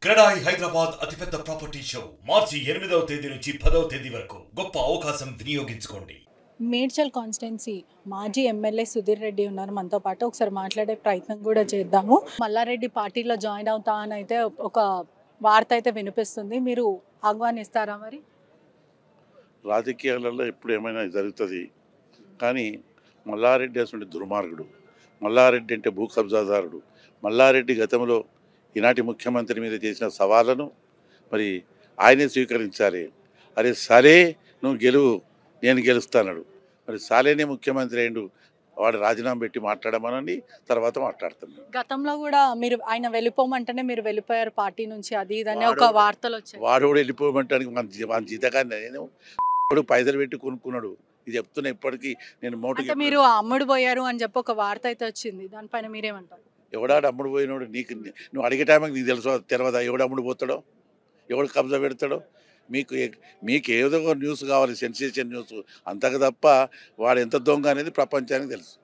క్రెడాయి హైదరాబాద్ అతిపెద్ద property show మార్చి 8వ తేదీ నుంచి 10వ తేదీ వరకు గొప్ప అవకాశం వినియోగించుకోండి. మేడ్చల్ కాన్స్టిట్యున్సీ మాజీ ఎమ్మెల్యే సుధీర్ రెడ్డి ఉన్నారు మనతో పాటు. ఒకసారి మాట్లాడే ప్రయత్నం కూడా చేద్దాము. మల్లారెడ్డి పార్టీలో జాయిన్ అవుతా అని అయితే ఒక వార్త అయితే వినిపిస్తుంది. మీరు ఆహ్వానిస్తారా మరి? రాజకీయాలలో ఎప్పుడు ఏమైనా జరుగుతుంది, కానీ మల్లారెడ్డి అసలు దుర్మార్గుడు. మల్లారెడ్డి అంటే భూ కబ్జాదారుడు. మల్లారెడ్డి గతంలో ఈనాటి ముఖ్యమంత్రి మీద చేసిన సవాళ్ళను మరి ఆయనే స్వీకరించాలి. అరే సరే నువ్వు గెలువు, నేను గెలుస్తానడు. మరి సాలేనే ముఖ్యమంత్రి అయిండు, వాడు రాజీనామా పెట్టి మాట్లాడమనండి, తర్వాత మాట్లాడుతున్నాడు. గతంలో కూడా మీరు ఆయన వెళ్ళిపోమంటేనే మీరు వెళ్ళిపోయారు పార్టీ నుంచి, అది ఇదని ఒక వార్తలు వచ్చాయి. వాడు కూడా వెళ్ళిపోమంటానికి మన జీతగాన్ని నేను ఇప్పుడు పైసలు పెట్టి కొనుక్కున్నాడు. ఇది చెప్తున్నా ఇప్పటికీ నేను అంటే మీరు అమ్ముడు పోయారు అని చెప్పి ఒక వార్త అయితే వచ్చింది. దానిపైన మీరేమంటారు? ఎవడాడు అమ్ముడు పోయినోడు నీకు నువ్వు అడిగే టైంకి నీకు తెలుసు తెలవదా ఎవడు అమ్ముడు పోతాడో, ఎవడు కబ్జా పెడతాడో? మీకు ఏదో ఒక న్యూస్ కావాలి, సెన్సేషన్ న్యూస్, అంతకు తప్ప వాడు ఎంత దొంగ అనేది ప్రపంచానికి తెలుసు.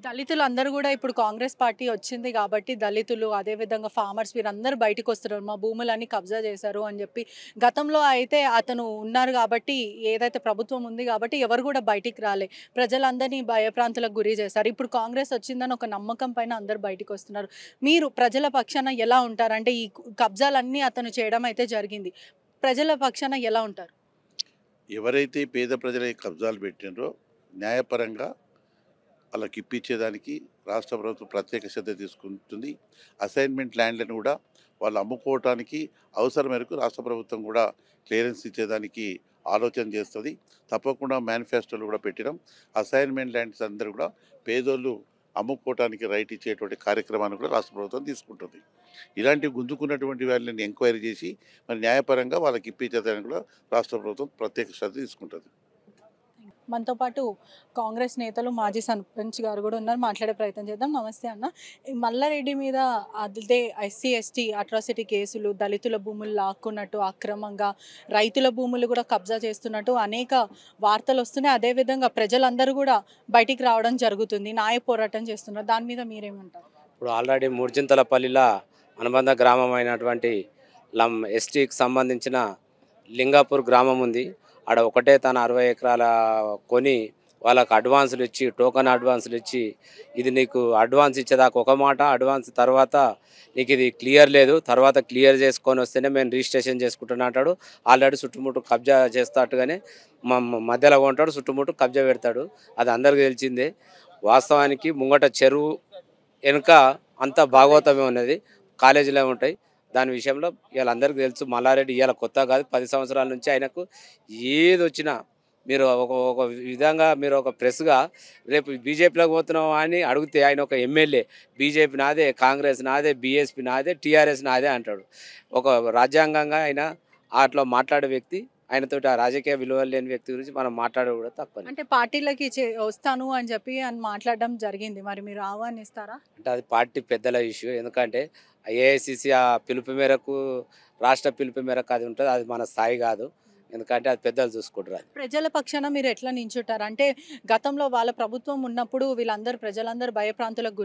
దళితులు అందరూ కూడా ఇప్పుడు కాంగ్రెస్ పార్టీ వచ్చింది కాబట్టి దళితులు అదేవిధంగా ఫార్మర్స్ వీరందరూ బయటకు వస్తున్నారు, మా భూములన్నీ కబ్జా చేశారు అని చెప్పి. గతంలో అయితే అతను ఉన్నారు కాబట్టి, ఏదైతే ప్రభుత్వం ఉంది కాబట్టి ఎవరు కూడా బయటికి రాలే, ప్రజలందరినీ భయప్రాంతులకు గురి చేశారు. ఇప్పుడు కాంగ్రెస్ వచ్చిందని ఒక నమ్మకం పైన అందరు బయటకు వస్తున్నారు. మీరు ప్రజల పక్షాన ఎలా ఉంటారు? అంటే ఈ కబ్జాలన్నీ అతను చేయడం అయితే జరిగింది, ప్రజల పక్షాన ఎలా ఉంటారు? ఎవరైతే పేద ప్రజల కబ్జాలు పెట్టినరో న్యాయపరంగా వాళ్ళకి ఇప్పించేదానికి రాష్ట్ర ప్రభుత్వం ప్రత్యేక శ్రద్ధ తీసుకుంటుంది. అసైన్మెంట్ ల్యాండ్లను కూడా వాళ్ళు అమ్ముకోవటానికి అవసరం మేరకు రాష్ట్ర ప్రభుత్వం కూడా క్లియరెన్స్ ఇచ్చేదానికి ఆలోచన చేస్తుంది. తప్పకుండా మేనిఫెస్టోలు కూడా పెట్టినాం. అసైన్మెంట్ ల్యాండ్స్ అందరూ కూడా పేదోళ్ళు అమ్ముకోవటానికి రైట్ ఇచ్చేటువంటి కార్యక్రమాన్ని కూడా రాష్ట్ర ప్రభుత్వం తీసుకుంటుంది. ఇలాంటివి గుంజుకున్నటువంటి వాళ్ళని ఎంక్వైరీ చేసి మరి న్యాయపరంగా వాళ్ళకి ఇప్పించేదానికి కూడా రాష్ట్ర ప్రభుత్వం ప్రత్యేక శ్రద్ధ తీసుకుంటుంది. మనతో పాటు కాంగ్రెస్ నేతలు మాజీ సర్పంచ్ గారు కూడా ఉన్నారు, మాట్లాడే ప్రయత్నం చేద్దాం. నమస్తే అన్న. ఈ మల్లారెడ్డి మీద అదే ఎస్సీ ఎస్టీ అట్రాసిటీ కేసులు, దళితుల భూములు లాక్కున్నట్టు అక్రమంగా రైతుల భూములు కూడా కబ్జా చేస్తున్నట్టు అనేక వార్తలు వస్తున్నాయి. అదేవిధంగా ప్రజలందరూ కూడా బయటికి రావడం జరుగుతుంది, న్యాయ పోరాటం చేస్తున్నారు. దాని మీద మీరేమంటారు? ఇప్పుడు ఆల్రెడీ మూర్జింతలపల్లిలో అనుబంధ గ్రామం అయినటువంటి ఎస్టీకి సంబంధించిన లింగాపూర్ గ్రామం ఉంది. ఆడ ఒకటే తన 60 ఎకరాల కొని వాళ్ళకు అడ్వాన్సులు ఇచ్చి, టోకన్ అడ్వాన్సులు ఇచ్చి, ఇది నీకు అడ్వాన్స్ ఇచ్చేదాకా ఒక మాట, అడ్వాన్స్ తర్వాత నీకు ఇది క్లియర్ లేదు, తర్వాత క్లియర్ చేసుకొని వస్తేనే మేము రిజిస్ట్రేషన్ చేసుకుంటున్నా అంటాడు. ఆల్రెడీ చుట్టుముట్టు కబ్జా చేస్తాట్టుగానే మధ్యలో ఉంటాడు, చుట్టుముట్టు కబ్జా పెడతాడు. అది అందరికీ తెలిసిందే. వాస్తవానికి ముంగట చెరువు వెనుక అంతా భాగవతమే ఉన్నది, కాలేజీలో ఉంటాయి. దాని విషయంలో ఇవాళ అందరికీ తెలుసు. మల్లారెడ్డి ఇవాళ కొత్త కాదు, 10 సంవత్సరాల నుంచి ఆయనకు ఏది వచ్చినా మీరు ఒక విధంగా మీరు ఒక ప్రెస్గా రేపు బీజేపీలోకి పోతున్నాం అని అడిగితే ఆయన ఒక ఎమ్మెల్యే బీజేపీ నాదే, కాంగ్రెస్ నాదే, బీఎస్పీ నాదే, టీఆర్ఎస్ నాదే అంటాడు. ఒక రాజ్యాంగంగా ఆయన అట్లా మాట్లాడే వ్యక్తి, ఆయనతో ఆ రాజకీయ విలువలు లేని వ్యక్తి గురించి మనం మాట్లాడే కూడా తక్కువ. అంటే పార్టీలకి వస్తాను అని చెప్పి అని మాట్లాడడం జరిగింది, మరి మీరు ఆహ్వానిస్తారా? అంటే అది పార్టీ పెద్దల ఇష్యూ. ఎందుకంటే ఏఐసిసి ఆ పిలుపు మేరకు, రాష్ట్ర పిలుపు మేరకు అది ఉంటుంది, అది మన స్థాయి కాదు. ఎందుకంటే అది పెద్దలు చూసుకుంటారు. ప్రజల పక్షాన మీరు ఎట్లా నించుంటారు? అంటే గతంలో వాళ్ళ ప్రభుత్వం ఉన్నప్పుడు ప్రజలందరూ భయప్రాంతులకు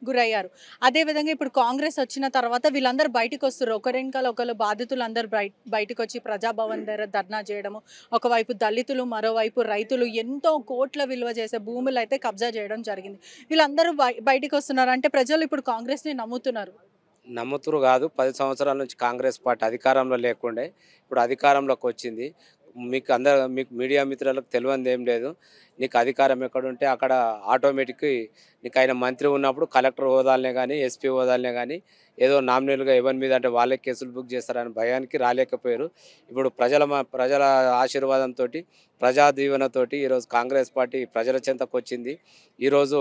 గురయ్యారు. అదేవిధంగా ఇప్పుడు కాంగ్రెస్ వచ్చిన తర్వాత వీళ్ళందరూ బయటకు వస్తారు, ఒకరెనకాల ఒకరు బాధితులు అందరూ బయటకు వచ్చి ప్రజాభవన్ దగ్గర ధర్నా చేయడము, ఒకవైపు దళితులు, మరోవైపు రైతులు ఎంతో కోట్ల విలువ చేసే భూములు అయితే కబ్జా చేయడం జరిగింది. వీళ్ళందరూ బయటకు వస్తున్నారు అంటే ప్రజలు ఇప్పుడు కాంగ్రెస్ని నమ్ముతురు కాదు. 10 సంవత్సరాల నుంచి కాంగ్రెస్ పార్టీ అధికారంలో లేకుండే ఇప్పుడు అధికారంలోకి వచ్చింది. మీకు మీడియా మిత్రులకు తెలియదు ఏం లేదు. నీకు అధికారం ఎక్కడుంటే అక్కడ ఆటోమేటిక్ నీకు ఆయన మంత్రి ఉన్నప్పుడు కలెక్టర్ హోదాలనే కానీ, ఎస్పీ హోదాలనే కానీ ఏదో నామినల్గా ఎవరి మీద అంటే వాళ్ళే కేసులు బుక్ చేస్తారని భయానికి రాలేకపోయారు. ఇప్పుడు ప్రజల ఆశీర్వాదంతో, ప్రజా దీవెనతోటి ఈరోజు కాంగ్రెస్ పార్టీ ప్రజల చెంతకు వచ్చింది. ఈరోజు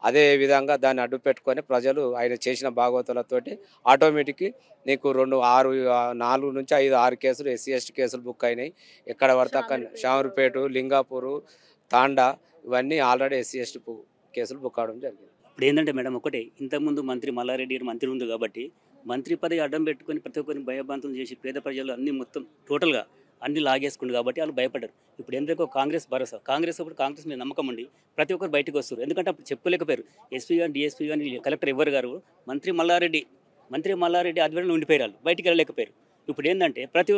అదే విధంగా దాన్ని అడ్డు పెట్టుకొని ప్రజలు ఆయన చేసిన భాగవతులతోటి ఆటోమేటిక్ నీకు 4 నుంచి 5, 6 కేసులు ఎస్సీ ఎస్టీ కేసులు బుక్ అయినాయి. ఎక్కడ పడితే అక్కడ షామర్పేట, లింగాపూరు, తాండా ఇవన్నీ ఆల్రెడీ ఎస్సీ ఎస్టీ కేసులు బుక్ అవడం జరిగింది. ఇప్పుడు ఏంటంటే మేడం ఒకటే, ఇంతకుముందు మంత్రి మల్లారెడ్డి గారు మంత్రి ఉంది కాబట్టి మంత్రి పదవి అడ్డం పెట్టుకొని ప్రతి ఒక్కరిని భయభ్రాంతులు చేసి పేద ప్రజలు అన్ని మొత్తం టోటల్గా అన్ని లాగేసుకుంది కాబట్టి వాళ్ళు భయపడ్డారు. ఇప్పుడు ఎందుకో కాంగ్రెస్ భరోసా, కాంగ్రెస్ మీద నమ్మకం ఉండి ప్రతి ఒక్కరు బయటకు వస్తారు. ఎందుకంటే అప్పుడు చెప్పుకోలేకపోయారు. ఎస్పీ కానీ, డిఎస్పీ కానీ, కలెక్టర్ ఎవరు గారు మంత్రి మల్లారెడ్డి మంత్రి మల్లారెడ్డి ఆధ్వర్యంలో ఉండిపోయారు, బయటికి వెళ్ళలేకపోయారు. ఇప్పుడు ఏంటంటే ప్రతి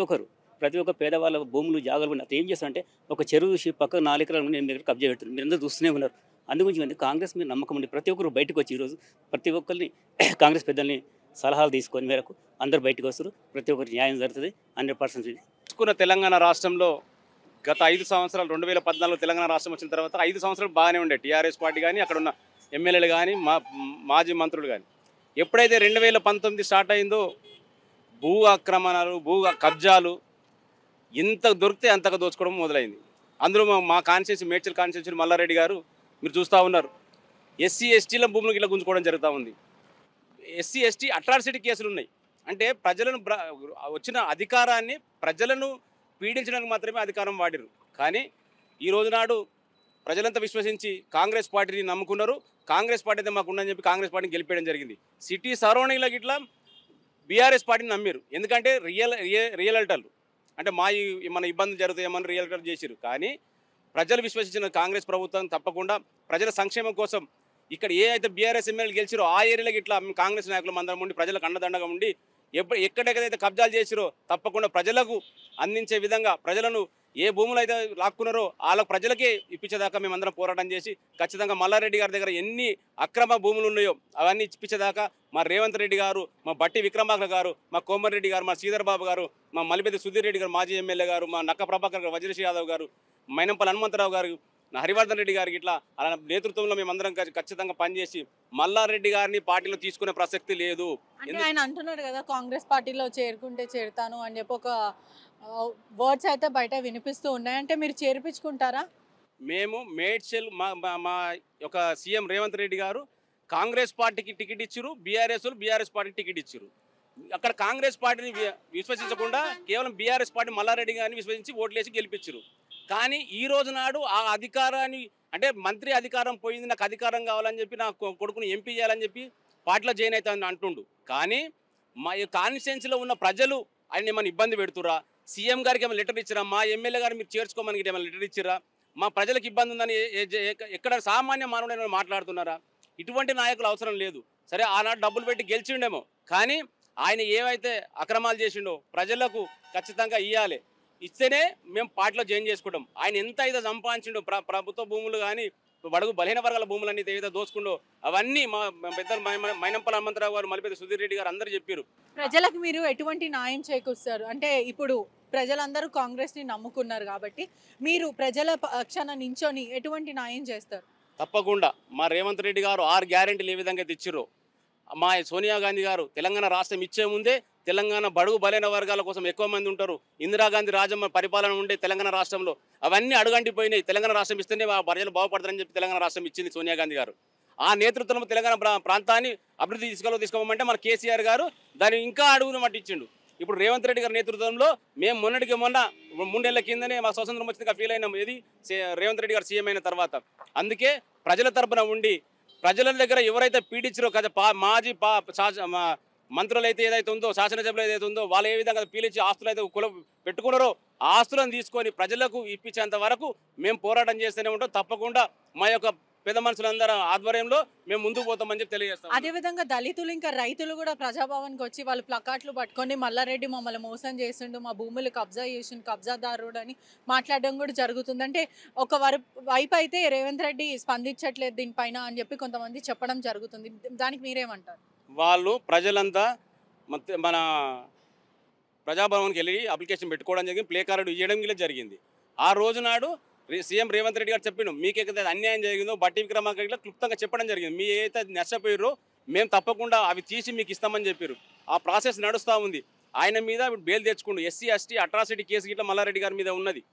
ఒక్క పేదవాళ్ళ భూములు జాగాలు ఉన్నారు. ఏం చేస్తారంటే ఒక చెరువు చూసి పక్కన 4 ఎకరాలు నేను దగ్గర కబ్జా పెడుతున్నాను, మీరు అందరూ చూస్తూనే ఉన్నారు. అందుగురించి కాంగ్రెస్ మీద నమ్మకం ఉండి ప్రతి ఒక్కరు బయటకు వచ్చి ఈరోజు ప్రతి ఒక్కరిని కాంగ్రెస్ పెద్దల్ని సలహాలు తీసుకొని మేరకు అందరూ బయటకు వస్తారు. ప్రతి ఒక్కరికి న్యాయం జరుగుతుంది 100%. తీసుకున్న తెలంగాణ రాష్ట్రంలో గత 5 సంవత్సరాలు 2014 తెలంగాణ రాష్ట్రం వచ్చిన తర్వాత 5 సంవత్సరాలు బాగానే ఉండే టీఆర్ఎస్ పార్టీ కానీ అక్కడ ఉన్న ఎమ్మెల్యేలు కానీ మాజీ మంత్రులు కానీ. ఎప్పుడైతే 2019 స్టార్ట్ అయిందో భూ ఆక్రమణలు, భూ కబ్జాలు ఎంత దొరికితే అంతగా దోచుకోవడం మొదలైంది. అందులో మా కాన్స్టిట్యూన్సీ మేడ్చల్ కాన్స్టిట్యూన్సీ మల్లారెడ్డి గారు మీరు చూస్తూ ఉన్నారు, ఎస్సీ ఎస్టీల భూములకు ఇలా గుంజుకోవడం జరుగుతూ ఉంది. ఎస్సీ ఎస్టీ అట్రాసిటీ కేసులు ఉన్నాయి. అంటే ప్రజలను వచ్చిన అధికారాన్ని ప్రజలను పీడించడానికి మాత్రమే అధికారం వాడిరు. కానీ ఈ రోజు నాడు ప్రజలంతా విశ్వసించి కాంగ్రెస్ పార్టీని నమ్ముకున్నారు. కాంగ్రెస్ పార్టీ అయితే మాకు ఉందని చెప్పి కాంగ్రెస్ పార్టీని గెలిపేయడం జరిగింది. సిటీ సరౌండింగ్లకి ఇట్లా బీఆర్ఎస్ పార్టీని నమ్మారు. ఎందుకంటే రియల్టర్లు అంటే మన ఇబ్బందులు జరుగుతాయేమని రియల్టర్ చేసిరు. కానీ ప్రజలు విశ్వసించిన కాంగ్రెస్ ప్రభుత్వం తప్పకుండా ప్రజల సంక్షేమం కోసం ఇక్కడ ఏ అయితే బీఆర్ఎస్ ఎమ్మెల్యేలు గెలిచిరో ఆ ఏరియాలకి ఇట్లా కాంగ్రెస్ నాయకులు అందరం ఉండి ప్రజలకు అండదండగా ఉండి ఎక్కడెక్కడైతే కబ్జాలు చేసిరో తప్పకుండా ప్రజలకు అందించే విధంగా ప్రజలను ఏ భూములు అయితే లాక్కున్నారో వాళ్ళ ప్రజలకే ఇప్పించేదాకా మేమందరం పోరాటం చేసి ఖచ్చితంగా మల్లారెడ్డి గారి దగ్గర ఎన్ని అక్రమ భూములు ఉన్నాయో అవన్నీ ఇప్పించేదాకా మా రేవంత్ రెడ్డి గారు, మా బట్టి విక్రమార్క గారు, మా కోమరెడ్డి గారు, మా శ్రీధర్ బాబు గారు, మా మలిపెద్ది సుధీర్ రెడ్డి గారు మాజీ ఎమ్మెల్యే గారు, మా నక్క ప్రభాకర్ గారు, వజ్రేష్ యాదవ్ గారు, మైనంపల్లి హనుమంతరావు గారు, హరివర్ధన్ రెడ్డి గారికి ఇట్లా అలా నేతృత్వంలో మేమందరం ఖచ్చితంగా పనిచేసి మల్లారెడ్డి గారిని పార్టీలో తీసుకునే ప్రసక్తి లేదు. ఆయన అంటున్నాడు కదా కాంగ్రెస్ పార్టీలో చేరుకుంటే చేరుతాను అని చెప్పి ఒక వర్డ్స్ అయితే బయట వినిపిస్తూ ఉన్నాయి. అంటే మీరు చేర్పించుకుంటారా? మేము మేడ్చల్ మా యొక్క సీఎం రేవంత్ రెడ్డి గారు కాంగ్రెస్ పార్టీకి టికెట్ ఇచ్చారు, బీఆర్ఎస్ పార్టీకి టికెట్ ఇచ్చారు. అక్కడ కాంగ్రెస్ పార్టీని విశ్వసించకుండా కేవలం బీఆర్ఎస్ పార్టీ మల్లారెడ్డి గారిని విశ్వసించి ఓట్లేసి గెలిపించారు. కానీ ఈ రోజు నాడు ఆ అధికారాన్ని అంటే మంత్రి అధికారం పోయింది, నాకు అధికారం కావాలని చెప్పి నా కొడుకుని ఎంపీ చేయాలని చెప్పి పార్టీలో జాయిన్ అవుతాను అంటుండు. కానీ మా కాన్స్టిట్యున్సీలో ఉన్న ప్రజలు ఆయన ఏమైనా ఇబ్బంది పెడుతురా, సీఎం గారికి ఏమైనా లెటర్ ఇచ్చిరా, మా ఎమ్మెల్యే గారు మీరు చేర్చుకోమని ఏమైనా లెటర్ ఇచ్చిరా, మా ప్రజలకు ఇబ్బంది ఉందని ఎక్కడ సామాన్య మానవుడు మాట్లాడుతున్నారా? ఇటువంటి నాయకులు అవసరం లేదు. సరే ఆనాడు డబ్బులు పెట్టి గెలిచిండేమో, కానీ ఆయన ఏవైతే అక్రమాలు చేసిండో ప్రజలకు ఖచ్చితంగా ఇవ్వాలి. ఇస్తేనే మేము పార్టీలో జాయిన్ చేసుకుంటాం. ఆయన ఎంత అయితే సంపాదించిండో ప్రభుత్వ భూములు కానీ బడుగు బలహీన వర్గాల భూములన్నీ ఏదైతే దోచుకుండో అవన్నీ మా పెద్దలు మైనంపల్లి హనుమంతరావు గారు, మలిపెద్ది సుధీర్ రెడ్డి గారు అందరూ చెప్పారు. ప్రజలకు మీరు ఎటువంటి న్యాయం చేకూరుస్తారు? అంటే ఇప్పుడు ప్రజలందరూ కాంగ్రెస్ని నమ్ముకున్నారు కాబట్టి మీరు ప్రజల పక్షాన నించొని ఎటువంటి న్యాయం చేస్తారు? తప్పకుండా మా రేవంత్ రెడ్డి గారు 6 గ్యారెంటీలు ఏ విధంగా తెచ్చిర్రో, మా సోనియా గాంధీ గారు తెలంగాణ రాష్ట్రం ఇచ్చే ముందే తెలంగాణ బడుగు బలైన వర్గాల కోసం ఎక్కువ మంది ఉంటారు, ఇందిరాగాంధీ రాజమ్మ పరిపాలన ఉండే తెలంగాణ రాష్ట్రంలో అవన్నీ అడుగంటిపోయినాయి. తెలంగాణ రాష్ట్రం ఇస్తేనే ప్రజలు బాగుపడతారని చెప్పి తెలంగాణ రాష్ట్రం ఇచ్చింది సోనియా గాంధీ గారు. ఆ నేతృత్వంలో తెలంగాణ ప్రాంతాన్ని అభివృద్ధి తీసుకోమంటే మన కేసీఆర్ గారు దాన్ని ఇంకా అడుగును మట్టించిండు. ఇప్పుడు రేవంత్ రెడ్డి గారి నేతృత్వంలో మేము మొన్న 3 నెలల కిందనే మా స్వతంత్రం వచ్చిందిగా ఫీల్ అయినాం. ఇది రేవంత్ రెడ్డి గారు సీఎం అయిన తర్వాత. అందుకే ప్రజల తరపున ఉండి ప్రజల దగ్గర ఎవరైతే పీడించారో కదా మాజీ మంత్రులు అయితే ఏదైతే ఉందో, శాసనసభ్యులు ఏదైతే ఉందో వాళ్ళు ఏ విధంగా పీలించి ఆస్తులు అయితే పెట్టుకున్నారో ఆ ఆస్తులను తీసుకొని ప్రజలకు ఇప్పించేంత వరకు మేము పోరాటం చేస్తూనే ఉంటాం. తప్పకుండా మా యొక్క పెద్ద మనుషులందరూ ఆధ్వర్యంలో మేము ముందుకు పోతామని చెప్పి తెలియజేస్తాం. అదేవిధంగా దళితులు ఇంకా రైతులు కూడా ప్రజాభవన్కి వచ్చి వాళ్ళు ప్లకార్డులు పట్టుకొని మల్లారెడ్డి మమ్మల్ని మోసం చేసిండు, మా భూములు కబ్జా చేసిండు, కబ్జాదారుడు అని మాట్లాడడం కూడా జరుగుతుంది. అంటే ఒక వైపు అయితే రేవంత్ రెడ్డి స్పందించట్లేదు దీనిపైన అని చెప్పి కొంతమంది చెప్పడం జరుగుతుంది. దానికి మీరేమంటారు? వాళ్ళు ప్రజలంతా మన ప్రజాభవన్కి వెళ్ళి అప్లికేషన్ పెట్టుకోవడం జరిగింది, ప్లే కార్డు ఇవ్వడం కూడా జరిగింది. ఆ రోజు నాడు సీఎం రేవంత్ రెడ్డి గారు చెప్పిండు, మీకైతే అన్యాయం జరిగిందో బట్టి విక్రమార్క క్లుప్తంగా చెప్పడం జరిగింది. మీ ఏదైతే నష్టపోయారో మేము తప్పకుండా అవి తీసి మీకు ఇస్తామని చెప్పారు. ఆ ప్రాసెస్ నడుస్తూ ఉంది. ఆయన మీద ఇప్పుడు బెయిల్ తెచ్చుకుండు. ఎస్సీ ఎస్టీ అట్రాసిటీ కేసు గిట్లా మల్లారెడ్డి గారి మీద ఉన్నది,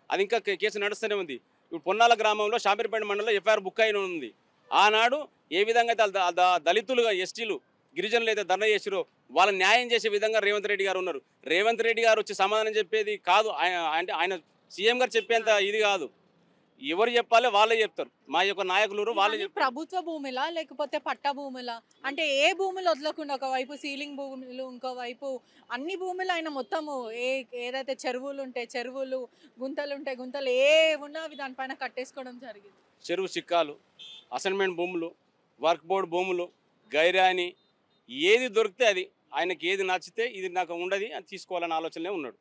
అది ఇంకా కేసు నడుస్తూనే ఉంది. ఇప్పుడు పొన్నాల గ్రామంలో షామీర్పేట మండలంలో ఎఫ్ఐఆర్ బుక్ అయిన ఉంది. ఆనాడు ఏ విధంగా అయితే దళితులుగా ఎస్టీలు గిరిజనులు అయితే ధర్నా చేసిరో వాళ్ళ న్యాయం చేసే విధంగా రేవంత్ రెడ్డి గారు ఉన్నారు. రేవంత్ రెడ్డి గారు వచ్చి సమాధానం చెప్పేది కాదు, అంటే ఆయన సీఎం గారు చెప్పేంత ఇది కాదు. ఎవరు చెప్పాలి వాళ్ళే చెప్తారు. మా యొక్క నాయకులు వాళ్ళే చెప్తారు. ప్రభుత్వ భూమిలా లేకపోతే పట్ట భూమిలా? అంటే ఏ భూములు వదలకుండా ఒకవైపు సీలింగ్ భూములు, ఇంకోవైపు అన్ని భూములు ఆయన మొత్తము ఏదైతే చెరువులు ఉంటే చెరువులు, గుంతలు ఉంటే గుంతలు, ఏ ఉన్నా అవి దానిపైన కట్టేసుకోవడం జరిగింది. చెరువు చిక్కాలు, అసైన్మెంట్ భూములు, వర్క్ బోర్డు భూములు, గైరాని ఏది దొరికితే అది ఆయనకి ఏది నచ్చితే ఇది నాకు ఉండదు అని తీసుకోవాలనే ఆలోచనలే ఉన్నాడు,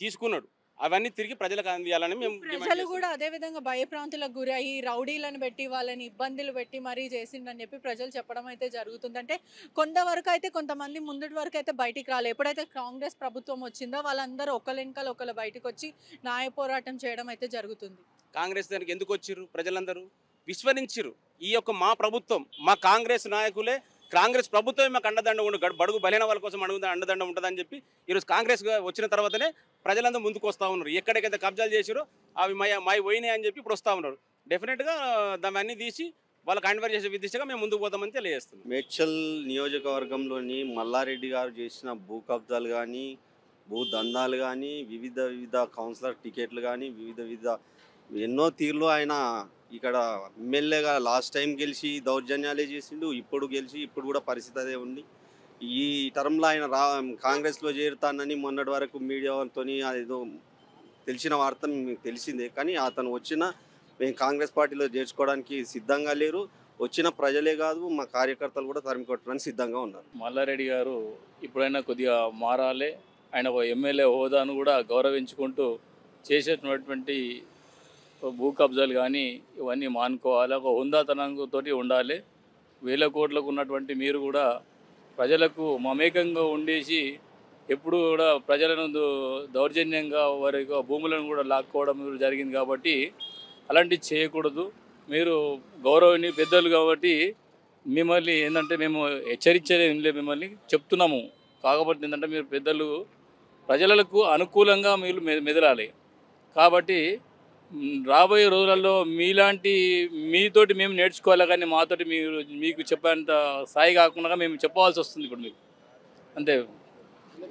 తీసుకున్నాడు. అవన్నీ తిరిగి ప్రజలకు అందియాలని మేము డిమాండ్ ప్రజలు చేస్తున్నాం. కూడా అదే విధంగా భయప్రాంతులకు గురయ్యి రౌడీలను పెట్టి వాళ్ళని ఇబ్బందులు పెట్టి మరీ చేసిండని చెప్పి ప్రజలు చెప్పడం అయితే జరుగుతుంది. అంటే కొంతవరకు అయితే కొంతమంది ముందటి వరకు అయితే బయటికి రాలేదు. ఎప్పుడైతే కాంగ్రెస్ ప్రభుత్వం వచ్చిందో వాళ్ళందరూ ఒకళ్ళ వెనకాల ఒకళ్ళు బయటకు వచ్చి న్యాయ పోరాటం చేయడం అయితే జరుగుతుంది. కాంగ్రెస్ దానికి ఎందుకు వచ్చిర్రు? ప్రజలందరూ విశ్వసించిర్రు. ఈ యొక్క మా ప్రభుత్వం, మా కాంగ్రెస్ నాయకులే, కాంగ్రెస్ ప్రభుత్వమే మాకు అండదండ ఉండు, బడుగు బలైన వాళ్ళ కోసం అండదండ ఉంటుందని చెప్పి ఈరోజు కాంగ్రెస్ వచ్చిన తర్వాతనే ప్రజలందరూ ముందుకు వస్తూ ఉన్నారు. ఎక్కడికైతే కబ్జాలు చేసిరో అవి మావి పోయినాయి అని చెప్పి ఇప్పుడు వస్తూ ఉన్నారు. డెఫినెట్గా దాన్ని తీసి వాళ్ళకి హ్యాండ్ఓవర్ చేసే దిశగా మేము ముందుకు పోతామని తెలియజేస్తున్నాం. మేడ్చల్ నియోజకవర్గంలోని మల్లారెడ్డి గారు చేసిన భూ కబ్జాలు కానీ, భూ దందాలు కానీ, వివిధ కౌన్సిలర్ టికెట్లు కానీ, వివిధ ఎన్నో తీర్లు ఆయన ఇక్కడ ఎమ్మెల్యేగా లాస్ట్ టైం గెలిచి దౌర్జన్యాలే చేసిండు, ఇప్పుడు గెలిచి ఇప్పుడు కూడా పరిస్థితి అదే ఉంది. ఈ టర్మ్లో ఆయన కాంగ్రెస్లో చేరుతానని మొన్నటి వరకు మీడియాతో అదేదో తెలిసిన వార్త మీకు తెలిసిందే. కానీ అతను మేము కాంగ్రెస్ పార్టీలో చేర్చుకోవడానికి సిద్ధంగా లేరు. వచ్చిన ప్రజలే కాదు, మా కార్యకర్తలు కూడా తరిమి కొట్టడానికి సిద్ధంగా ఉన్నారు. మల్లారెడ్డి గారు ఇప్పుడైనా కొద్దిగా మారాలి. ఆయన ఒక ఎమ్మెల్యే హోదాను కూడా గౌరవించుకుంటూ చేసేటటువంటి భూ కబ్జాలు కానీ ఇవన్నీ మానుకోవాలి. ఒక హుందాతనంతో ఉండాలి. 1000 కోట్లకు ఉన్నటువంటి మీరు కూడా ప్రజలకు మమేకంగా ఉండేసి ఎప్పుడు కూడా ప్రజలను దౌర్జన్యంగా వారి భూములను కూడా లాక్కోవడం జరిగింది. కాబట్టి అలాంటివి చేయకూడదు. మీరు గౌరవనీయ పెద్దలు కాబట్టి మిమ్మల్ని ఏంటంటే మేము హెచ్చరించేది మిమ్మల్ని చెప్తున్నాము. కాకపోతే ఏంటంటే మీరు పెద్దలు ప్రజలకు అనుకూలంగా మీరు మెదలాలి. కాబట్టి రాబోయే రోజులలో మీతోటి మేము నేర్చుకోవాలి, కానీ మాతోటి మీకు చెప్పేంత స్థాయి కాకుండా మేము చెప్పవలసి వస్తుంది ఇప్పుడు మీకు. అంతే.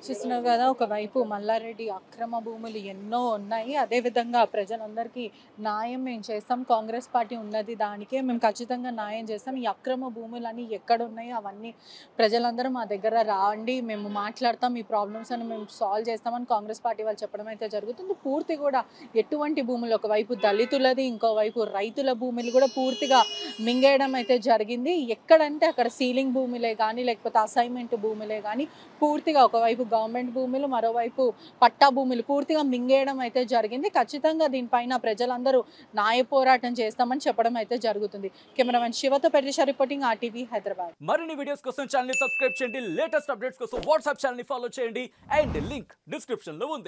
చూస్తున్నావు కదా, ఒకవైపు మల్లారెడ్డి అక్రమ భూములు ఎన్నో ఉన్నాయి. అదేవిధంగా ప్రజలందరికీ న్యాయం మేము చేస్తాం, కాంగ్రెస్ పార్టీ ఉన్నది దానికే మేము ఖచ్చితంగా న్యాయం చేస్తాం. ఈ అక్రమ భూములన్నీ ఎక్కడ ఉన్నాయో అవన్నీ ప్రజలందరూ మా దగ్గర రాండి, మేము మాట్లాడతాం, ఈ ప్రాబ్లమ్స్ అని మేము సాల్వ్ చేస్తామని కాంగ్రెస్ పార్టీ వాళ్ళు చెప్పడం అయితే జరుగుతుంది. పూర్తి కూడా ఎటువంటి భూములు, ఒకవైపు దళితులది, ఇంకోవైపు రైతుల భూములు కూడా పూర్తిగా మింగేయడం అయితే జరిగింది. ఎక్కడంటే అక్కడ సీలింగ్ భూములే కానీ లేకపోతే అసైన్మెంట్ భూములే కానీ పూర్తిగా ఒకవైపు గవర్నమెంట్ భూములు, మరోవైపు పట్టా భూములు పూర్తిగా మింగేయడం అయితే జరిగింది. ఖచ్చితంగా దీనిపైన ప్రజలందరూ న్యాయ పోరాటం చేస్తామని చెప్పడం అయితే జరుగుతుంది. కెమెరామెన్ శివతో పెద్ద రిపోర్టింగ్ RTV హైదరాబాద్. మరిన్ని వీడియోస్ కోసం ఛానల్ ని సబ్స్క్రైబ్ చేయండి, లేటెస్ట్ అప్డేట్స్ కోసం వాట్సాప్ ఛానల్ ని ఫాలో చేయండి అండ్ లింక్ డిస్క్రిప్షన్ లో ఉంది.